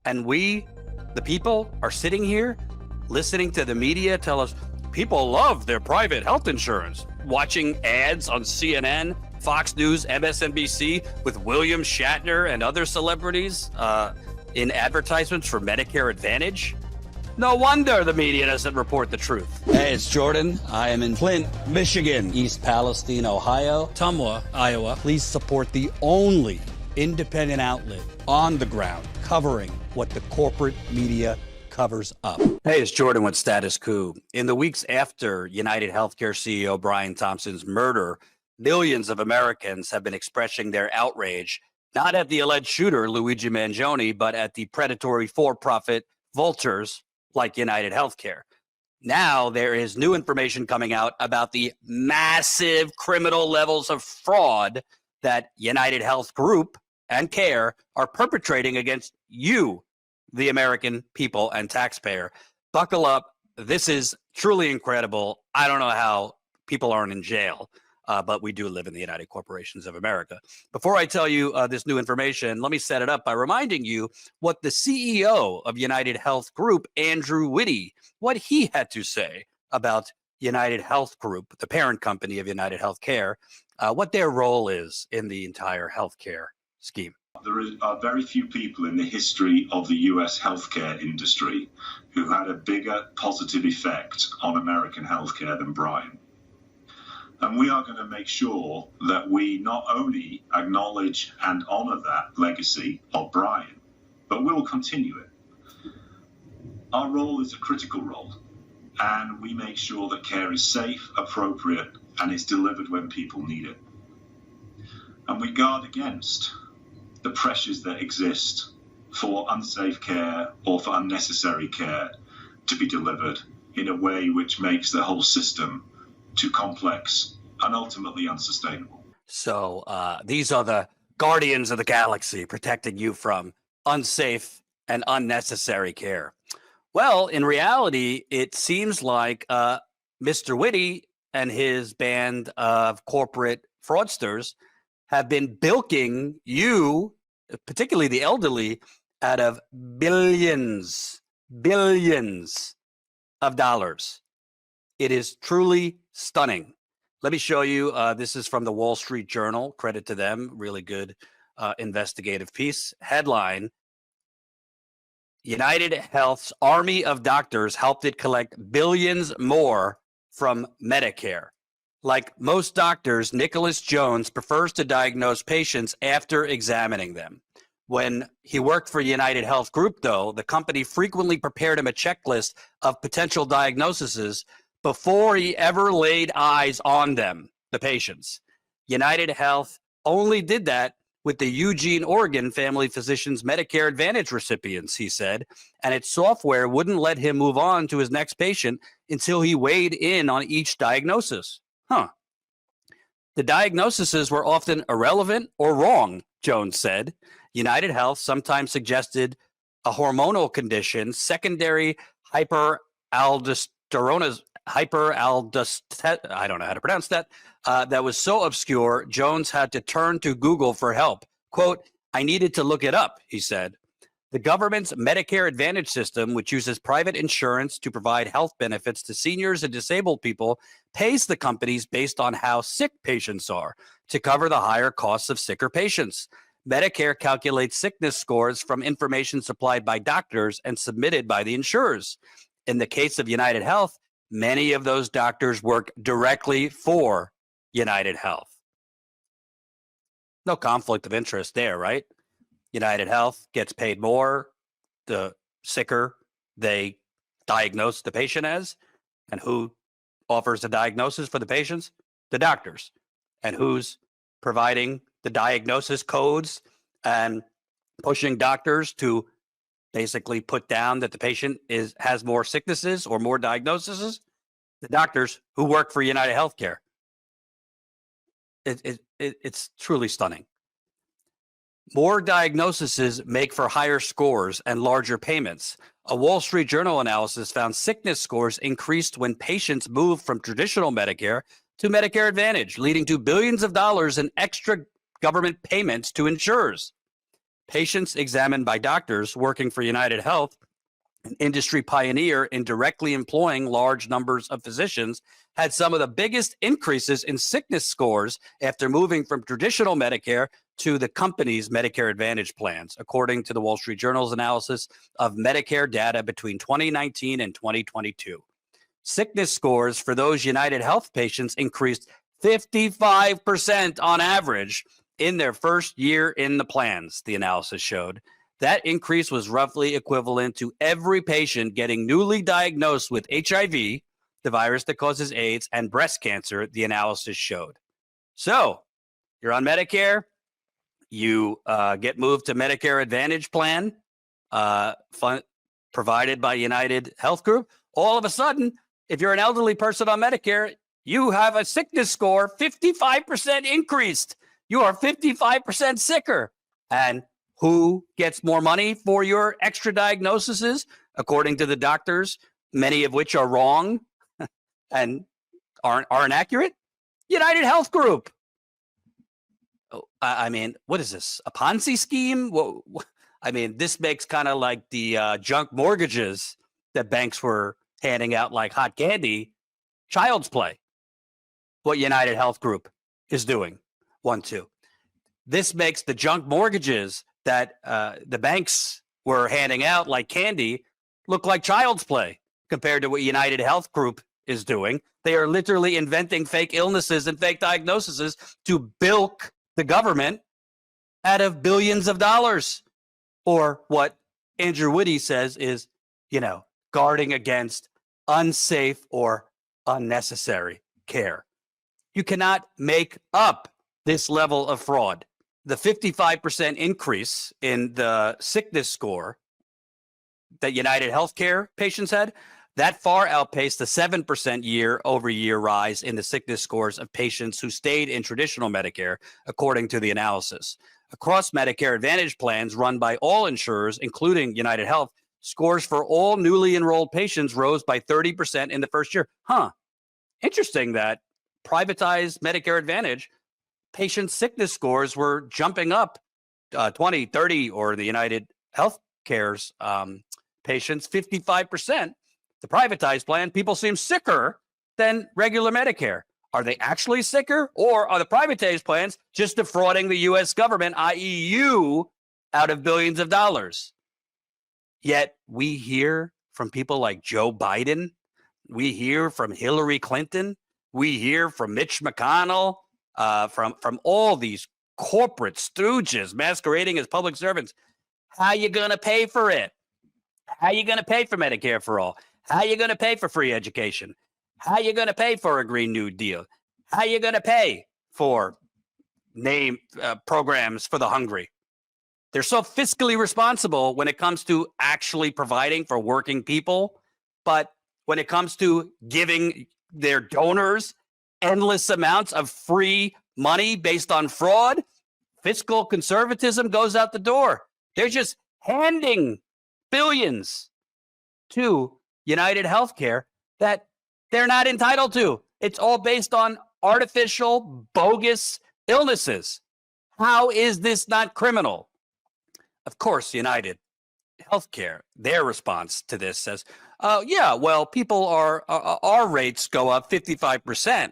And we, the people, are sitting here listening to the media tell us people love their private health insurance, watching ads on CNN, Fox News, MSNBC with William Shatner and other celebrities in advertisements for Medicare Advantage. No wonder the media doesn't report the truth. Hey, it's Jordan. I am in Flint, Michigan, East Palestine, Ohio, Tumwa, Iowa. Please support the only independent outlet on the ground covering what the corporate media covers up. Hey, it's Jordan with Status Coup. In the weeks after UnitedHealthcare CEO Brian Thompson's murder, millions of Americans have been expressing their outrage, not at the alleged shooter, Luigi Mangione, but at the predatory for-profit vultures like UnitedHealthcare. Now there is new information coming out about the massive criminal levels of fraud that UnitedHealth Group and Care are perpetrating against you, the American people and taxpayer. Buckle up. This is truly incredible. I don't know how people aren't in jail, but we do live in the United Corporations of America. Before I tell you this new information, let me set it up by reminding you what the CEO of UnitedHealth Group, Andrew Whitty, what he had to say about UnitedHealth Group, the parent company of UnitedHealthcare, what their role is in the entire healthcare scheme. There are very few people in the history of the US healthcare industry who had a bigger positive effect on American healthcare than Brian. And we are going to make sure that we not only acknowledge and honor that legacy of Brian, but we will continue it. Our role is a critical role, and we make sure that care is safe, appropriate, and is delivered when people need it. And we guard against the pressures that exist for unsafe care or for unnecessary care to be delivered in a way which makes the whole system too complex and ultimately unsustainable. So these are the guardians of the galaxy protecting you from unsafe and unnecessary care. Well, in reality, it seems like Mr. Whitty and his band of corporate fraudsters have been bilking you, particularly the elderly, out of billions of dollars. It is truly stunning. Let me show you. This is from the Wall Street Journal. Credit to them. Really good investigative piece. Headline: United Health's army of doctors helped it collect billions more from Medicare. Like most doctors, Nicholas Jones prefers to diagnose patients after examining them. When he worked for United Health Group, though, the company frequently prepared him a checklist of potential diagnoses before he ever laid eyes on them, the patients. United Health only did that with the Eugene, Oregon family physician's Medicare Advantage recipients, he said, and its software wouldn't let him move on to his next patient until he weighed in on each diagnosis. The diagnoses were often irrelevant or wrong, Jones said. United Health sometimes suggested a hormonal condition, secondary hyperaldosteronism, I don't know how to pronounce that, that was so obscure, Jones had to turn to Google for help. Quote, I needed to look it up, he said. The government's Medicare Advantage system, which uses private insurance to provide health benefits to seniors and disabled people, pays the companies based on how sick patients are to cover the higher costs of sicker patients. Medicare calculates sickness scores from information supplied by doctors and submitted by the insurers. In the case of United Health, many of those doctors work directly for United Health. No conflict of interest there, right? United Health gets paid more the sicker they diagnose the patient as. And who offers the diagnosis for the patients? The doctors. And who's providing the diagnosis codes and pushing doctors to basically put down that the patient has more sicknesses or more diagnoses? The doctors who work for United Healthcare. It's truly stunning. More diagnoses make for higher scores and larger payments. A Wall Street Journal analysis found sickness scores increased when patients moved from traditional Medicare to Medicare Advantage, leading to billions of dollars in extra government payments to insurers. Patients examined by doctors working for United Health, an industry pioneer in directly employing large numbers of physicians, had some of the biggest increases in sickness scores after moving from traditional Medicare to the company's Medicare Advantage plans, according to the Wall Street Journal's analysis of Medicare data between 2019 and 2022. Sickness scores for those United Health patients increased 55% on average in their first year in the plans, the analysis showed. That increase was roughly equivalent to every patient getting newly diagnosed with HIV, the virus that causes AIDS, and breast cancer, the analysis showed. So you're on Medicare, you get moved to Medicare Advantage plan provided by United Health Group. All of a sudden, if you're an elderly person on Medicare, you have a sickness score 55% increased. You are 55% sicker. And who gets more money for your extra diagnoses? According to the doctors, many of which are wrong and aren't accurate. United Health Group. I mean, what is this? A Ponzi scheme? I mean, this makes kind of like the junk mortgages that banks were handing out like hot candy. Child's play. What United Health Group is doing. 1, 2. This makes the junk mortgages that the banks were handing out like candy look like child's play compared to what United Health Group is doing. They are literally inventing fake illnesses and fake diagnoses to bilk the government out of billions of dollars. Or what Andrew Woody says is, guarding against unsafe or unnecessary care. You cannot make up this level of fraud. The 55% increase in the sickness score that United Healthcare patients had, that far outpaced the 7% year-over-year rise in the sickness scores of patients who stayed in traditional Medicare, according to the analysis. Across Medicare Advantage plans run by all insurers, including United Health, scores for all newly enrolled patients rose by 30% in the first year. Interesting that privatized Medicare Advantage patient sickness scores were jumping up 20, 30, or the United Healthcare's patients 55%. The privatized plan, people seem sicker than regular Medicare. Are they actually sicker, or are the privatized plans just defrauding the U.S. government, i.e. you, out of billions of dollars? Yet we hear from people like Joe Biden. We hear from Hillary Clinton. We hear from Mitch McConnell, from all these corporate stooges masquerading as public servants. How you going to pay for it? How you going to pay for Medicare for all? How you going to pay for free education? How you going to pay for a Green New Deal? How you going to pay for programs for the hungry? They're so fiscally responsible when it comes to actually providing for working people. But when it comes to giving their donors endless amounts of free money based on fraud, fiscal conservatism goes out the door. They're just handing billions to United Healthcare that they're not entitled to. It's all based on artificial, bogus illnesses. How is this not criminal? Of course, United Healthcare, their response to this says, people our rates go up 55%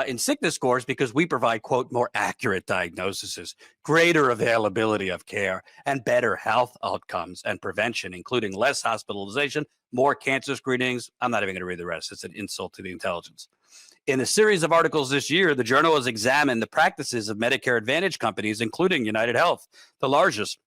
in sickness scores because we provide, quote, more accurate diagnoses, greater availability of care, and better health outcomes and prevention, including less hospitalization, more cancer screenings. I'm not even going to read the rest. It's an insult to the intelligence. In a series of articles this year, the journal has examined the practices of Medicare Advantage companies, including United Health, the largest.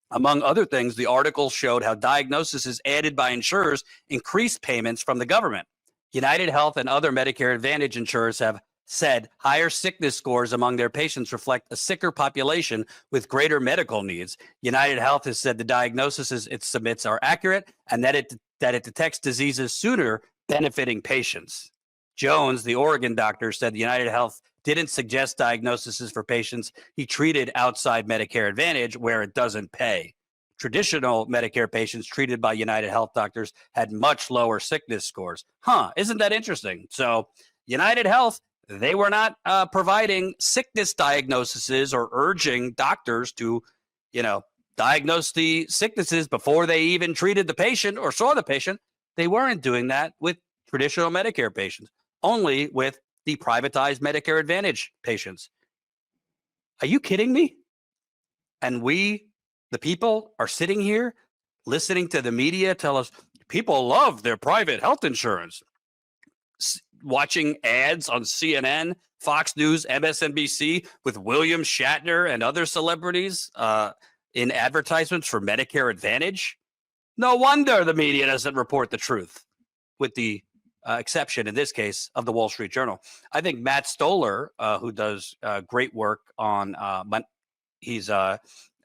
Among other things, the article showed how diagnoses added by insurers increased payments from the government. United Health and other Medicare Advantage insurers have said higher sickness scores among their patients reflect a sicker population with greater medical needs. United Health has said the diagnoses it submits are accurate and that it detects diseases sooner, benefiting patients. Jones, the Oregon doctor, said the United Health didn't suggest diagnoses for patients he treated outside Medicare Advantage where it doesn't pay. Traditional Medicare patients treated by United Health doctors had much lower sickness scores. Isn't that interesting? So United Health, they were not providing sickness diagnoses or urging doctors to, diagnose the sicknesses before they even treated the patient or saw the patient. They weren't doing that with traditional Medicare patients, only with the privatized Medicare Advantage patients. Are you kidding me? And we, the people, are sitting here listening to the media tell us people love their private health insurance, watching ads on CNN, Fox News, MSNBC with William Shatner and other celebrities in advertisements for Medicare Advantage. No wonder the media doesn't report the truth, with the exception, in this case, of the Wall Street Journal. I think Matt Stoller, who does great work on, he's a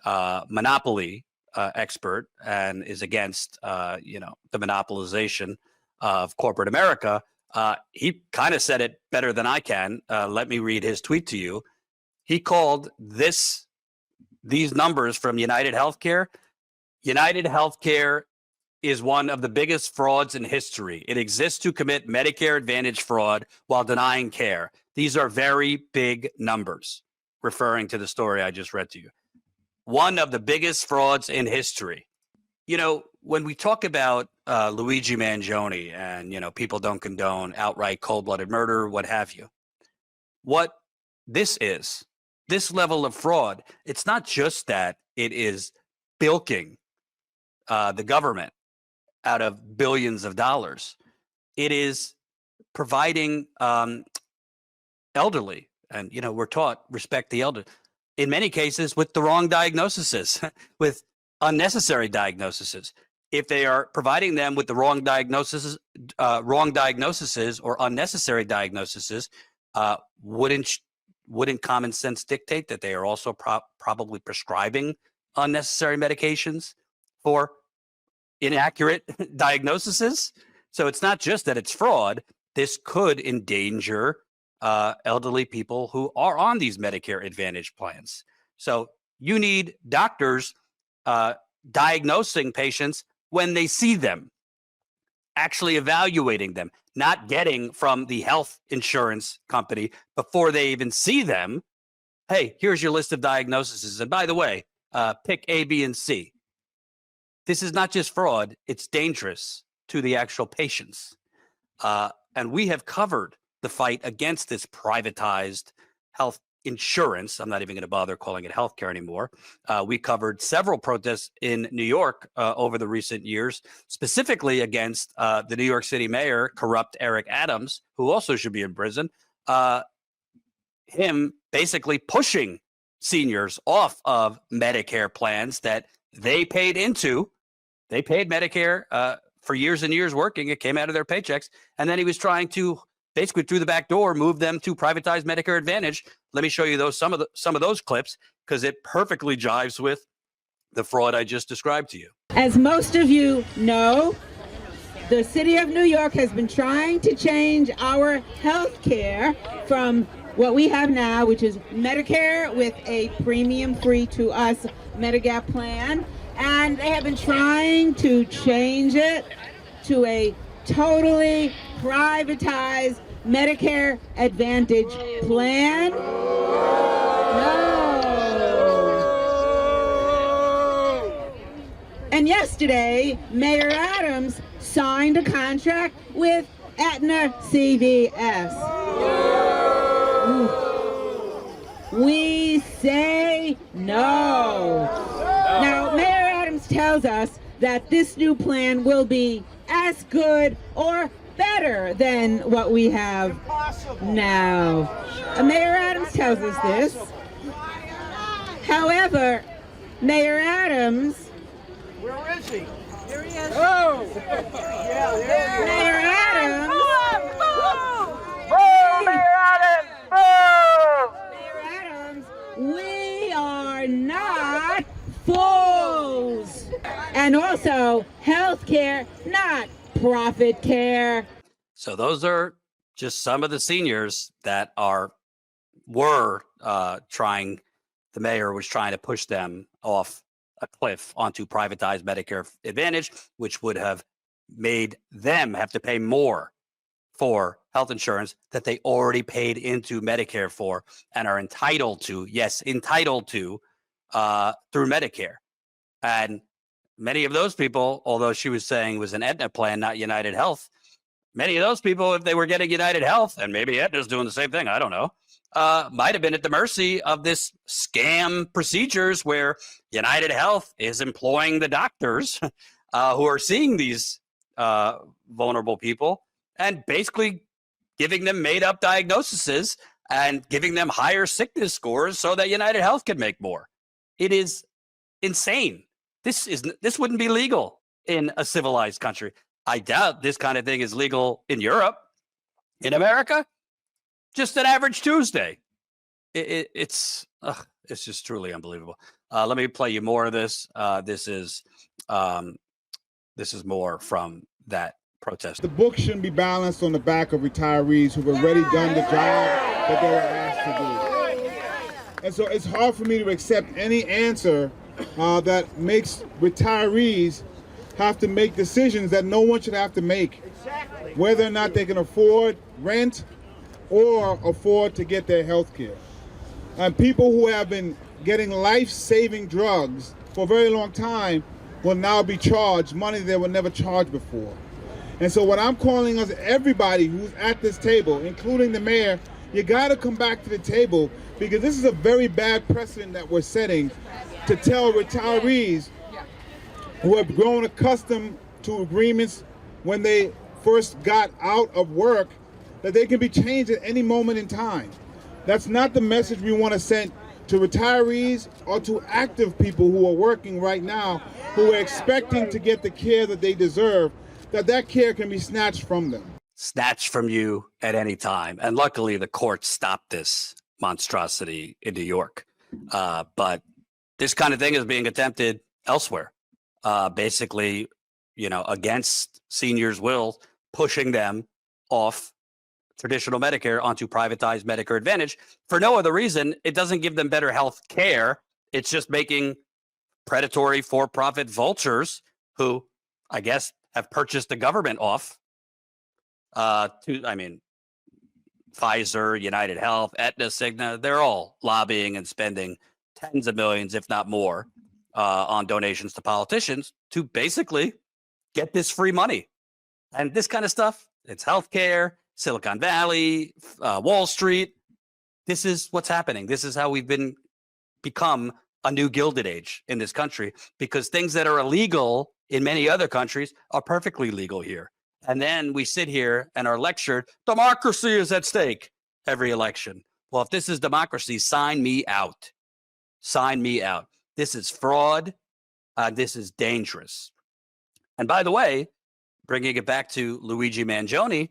monopoly expert and is against, the monopolization of corporate America. He kind of said it better than I can. Let me read his tweet to you. He called these numbers from UnitedHealthcare. UnitedHealthcare is one of the biggest frauds in history. It exists to commit Medicare Advantage fraud while denying care. These are very big numbers, referring to the story I just read to you. One of the biggest frauds in history. You know, when we talk about Luigi Mangione and, people don't condone outright cold-blooded murder, what have you, what this is, this level of fraud, it's not just that it is bilking the government out of billions of dollars. It is providing elderly, and, we're taught respect the elder, in many cases with the wrong diagnoses, with unnecessary diagnoses. If they are providing them with the wrong diagnoses or unnecessary diagnoses, wouldn't common sense dictate that they are also probably prescribing unnecessary medications for inaccurate diagnoses? So it's not just that it's fraud. This could endanger elderly people who are on these Medicare Advantage plans. So you need doctors diagnosing patients when they see them, actually evaluating them, not getting from the health insurance company before they even see them. Hey, here's your list of diagnoses. And by the way, pick A, B, and C. This is not just fraud. It's dangerous to the actual patients. And we have covered the fight against this privatized health insurance. I'm not even going to bother calling it healthcare anymore. We covered several protests in New York over the recent years, specifically against the New York City mayor, corrupt Eric Adams, who also should be in prison. Him basically pushing seniors off of Medicare plans that they paid into. They paid Medicare for years and years working. It came out of their paychecks. And then he was trying to basically through the back door move them to privatized Medicare Advantage. Let me show you some of those clips, because it perfectly jives with the fraud I just described to you. As most of you know, the city of New York has been trying to change our health care from what we have now, which is Medicare with a premium free to us Medigap plan. And they have been trying to change it to a totally privatized Medicare Advantage plan. No. And yesterday, Mayor Adams signed a contract with Aetna CVS. We say no. Now, Mayor Adams tells us that this new plan will be as good or better than what we have now. Mayor Adams tells us this. However, Mayor Adams... Where is he? Here he is. Oh! Mayor Adams... Boom, Mayor Adams! Boom! Mayor Adams, we are not fools. And also, health care, not profit care. So those are just some of the seniors that were trying. The mayor was trying to push them off a cliff onto privatized Medicare Advantage, which would have made them have to pay more for health insurance that they already paid into Medicare for and are entitled to, through Medicare. And many of those people, although she was saying it was an Aetna plan, not United Health, many of those people, if they were getting United Health, and maybe Aetna's doing the same thing, I don't know, might have been at the mercy of this scam procedures where United Health is employing the doctors who are seeing these vulnerable people and basically giving them made up diagnoses and giving them higher sickness scores so that United Health can make more. It is insane. This wouldn't be legal in a civilized country. I doubt this kind of thing is legal in Europe. In America, just an average Tuesday. It's just truly unbelievable. Let me play you more of this. This is more from that protest. The book shouldn't be balanced on the back of retirees who've already done the job that they were asked to do. And so it's hard for me to accept any answer that makes retirees have to make decisions that no one should have to make. Whether or not they can afford rent or afford to get their health care. And people who have been getting life-saving drugs for a very long time will now be charged money they were never charged before. And so what I'm calling us, everybody who's at this table, including the mayor, you gotta come back to the table, because this is a very bad precedent that we're setting to tell retirees who have grown accustomed to agreements when they first got out of work that they can be changed at any moment in time. That's not the message we want to send to retirees or to active people who are working right now, who are expecting to get the care that they deserve, that care can be snatched from them. Snatched from you at any time. And luckily the court stopped this monstrosity in New York. But this kind of thing is being attempted elsewhere. Basically, against seniors' will, pushing them off traditional Medicare onto privatized Medicare Advantage for no other reason. It doesn't give them better health care. It's just making predatory for-profit vultures who, I guess, have purchased the government off. Pfizer, United Health, Aetna, Cigna, they're all lobbying and spending tens of millions, if not more, on donations to politicians to basically get this free money. And this kind of stuff, it's healthcare, Silicon Valley, Wall Street. This is what's happening. This is how we've become a new Gilded Age in this country, because things that are illegal in many other countries are perfectly legal here. And then we sit here and are lectured, democracy is at stake every election. Well, if this is democracy, sign me out. Sign me out. This is fraud. This is dangerous. And by the way, bringing it back to Luigi Mangione,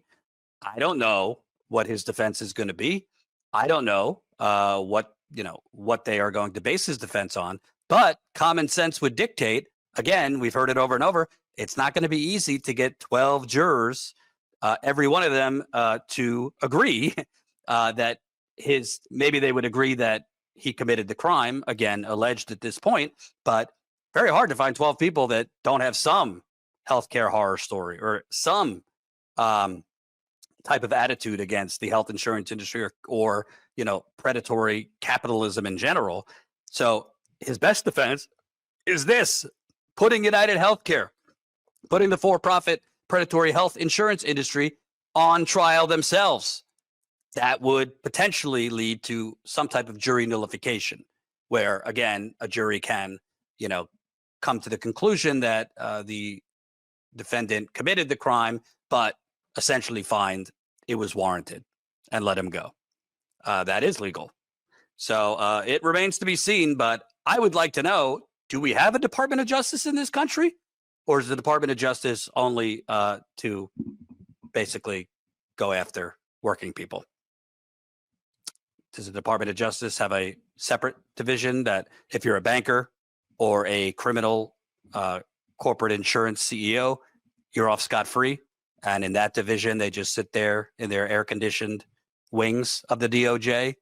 I don't know what his defense is going to be. I don't know what they are going to base his defense on. But common sense would dictate, again, we've heard it over and over, it's not going to be easy to get 12 jurors, every one of them, to agree that maybe they would agree that he committed the crime, again, alleged at this point, but very hard to find 12 people that don't have some healthcare horror story or some type of attitude against the health insurance industry or predatory capitalism in general. So his best defense is this: putting United Healthcare, putting the for-profit predatory health insurance industry on trial themselves. That would potentially lead to some type of jury nullification, where again a jury can, come to the conclusion that the defendant committed the crime, but essentially find it was warranted and let him go. That is legal. So it remains to be seen, but I would like to know, do we have a Department of Justice in this country? Or is the Department of Justice only to basically go after working people? Does the Department of Justice have a separate division that if you're a banker or a criminal corporate insurance CEO, you're off scot-free? And in that division, they just sit there in their air-conditioned wings of the DOJ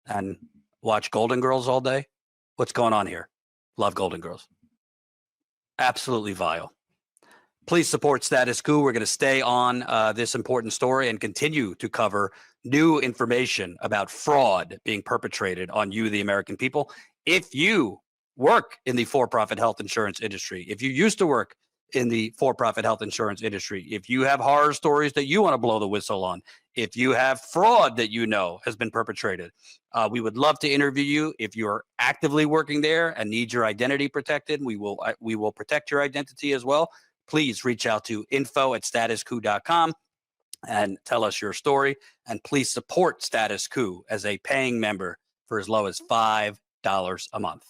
and watch Golden Girls all day? What's going on here? Love Golden Girls. Absolutely vile. Please support Status Coup. We're going to stay on this important story and continue to cover new information about fraud being perpetrated on you, the American people. If you work in the for-profit health insurance industry, if you used to work in the for-profit health insurance industry, if you have horror stories that you want to blow the whistle on, if you have fraud that you know has been perpetrated, we would love to interview you. If you are actively working there and need your identity protected, we will protect your identity as well. Please reach out to info@statuscoup.com and tell us your story. And please support Status Coup as a paying member for as low as $5 a month.